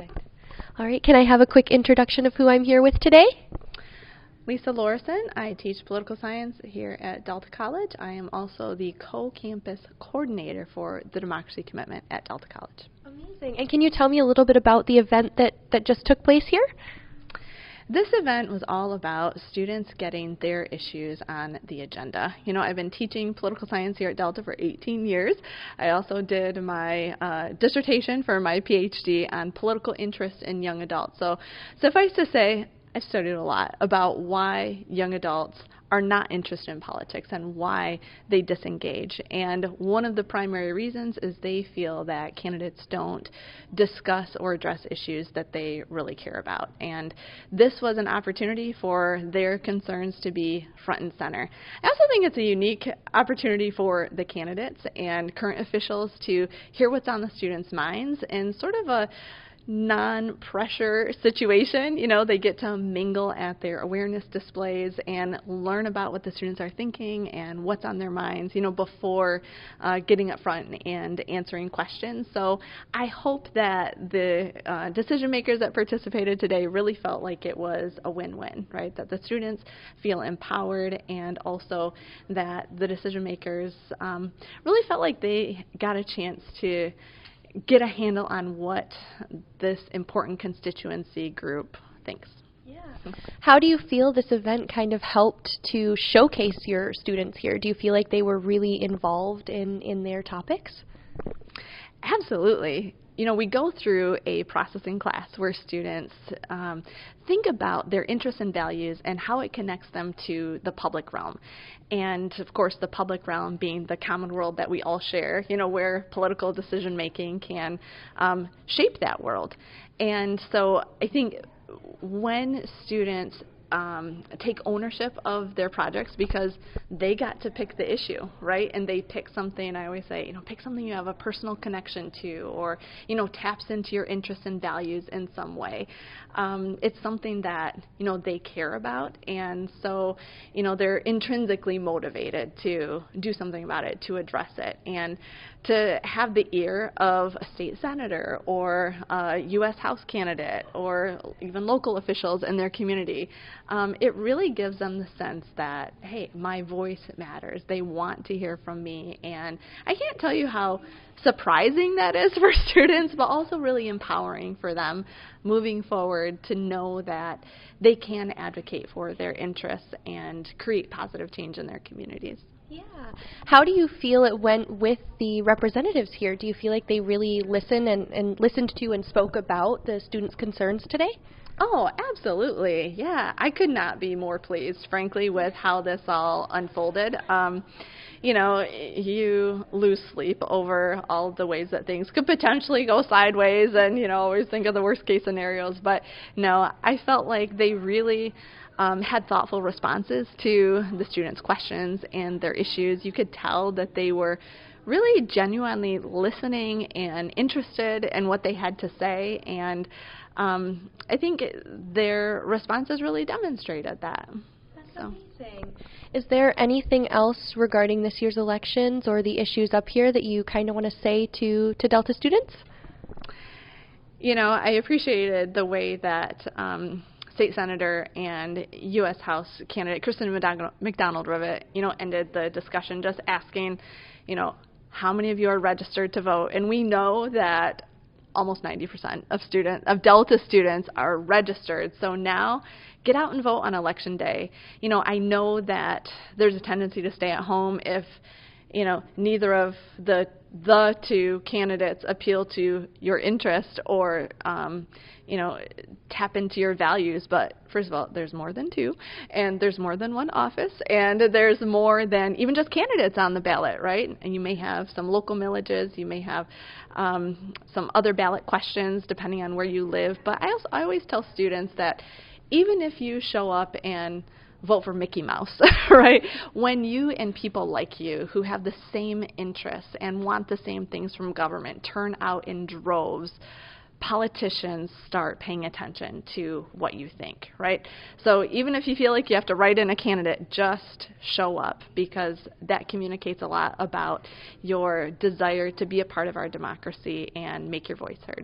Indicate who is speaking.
Speaker 1: Perfect. All right, can I have a quick introduction of who I'm here with today?
Speaker 2: Lisa Lawrason. I teach political science here at Delta College. I am also the co-campus coordinator for the Democracy Commitment at Delta College.
Speaker 1: Amazing. And can you tell me a little bit about the event that just took place here?
Speaker 2: This event was all about students getting their issues on the agenda. You know, I've been teaching political science here at Delta for 18 years. I also did my dissertation for my PhD on political interest in young adults. So suffice to say, I studied a lot about why young adults are not interested in politics and why they disengage. And one of the primary reasons is they feel that candidates don't discuss or address issues that they really care about. And this was an opportunity for their concerns to be front and center. I also think it's a unique opportunity for the candidates and current officials to hear what's on the students' minds in sort of a non-pressure situation. You know, they get to mingle at their awareness displays and learn about what the students are thinking and what's on their minds, you know, before getting up front and answering questions. So I hope that the decision makers that participated today really felt like it was a win-win, right? That the students feel empowered and also that the decision makers really felt like they got a chance to get a handle on what this important constituency group thinks.
Speaker 1: Yeah. How do you feel this event kind of helped to showcase your students here? Do you feel like they were really involved in their topics?
Speaker 2: Absolutely. You know, we go through a processing class where students think about their interests and values and how it connects them to the public realm. And of course, the public realm being the common world that we all share, you know, where political decision making can shape that world. And so I think when students take ownership of their projects because they got to pick the issue, right? And they pick something, I always say, you know, pick something you have a personal connection to or, you know, taps into your interests and values in some way. It's something that, you know, they care about, and so, you know, they're intrinsically motivated to do something about it, to address it, and to have the ear of a state senator or a U.S. House candidate or even local officials in their community. It really gives them the sense that, hey, my voice matters. They want to hear from me, and I can't tell you how surprising that is for students, but also really empowering for them moving forward to know that they can advocate for their interests and create positive change in their communities.
Speaker 1: Yeah. How do you feel it went with the representatives here? Do you feel like they really listened and listened to and spoke about the students' concerns today?
Speaker 2: Oh, absolutely. Yeah, I could not be more pleased, frankly, with how this all unfolded. You know, you lose sleep over all the ways that things could potentially go sideways and, you know, always think of the worst case scenarios. But no, I felt like they really had thoughtful responses to the students' questions and their issues. You could tell that they were really genuinely listening and interested in what they had to say, and I think their responses really demonstrated that.
Speaker 1: That's amazing. Is there anything else regarding this year's elections or the issues up here that you kind of want to say to Delta students?
Speaker 2: You know, I appreciated the way that State Senator and U.S. House candidate Kristen McDonald-Rivet, you know, ended the discussion just asking, you know, how many of you are registered to vote? And we know that almost 90% of Delta students are registered. So now get out and vote on election day. You know, I know that there's a tendency to stay at home if, you know, neither of the two candidates appeal to your interest or, you know, tap into your values. But first of all, there's more than two, and there's more than one office, and there's more than even just candidates on the ballot, right? And you may have some local millages, you may have some other ballot questions depending on where you live. But I always tell students that even if you show up and vote for Mickey Mouse, right? When you and people like you who have the same interests and want the same things from government turn out in droves, politicians start paying attention to what you think, right? So even if you feel like you have to write in a candidate, just show up, because that communicates a lot about your desire to be a part of our democracy and make your voice heard.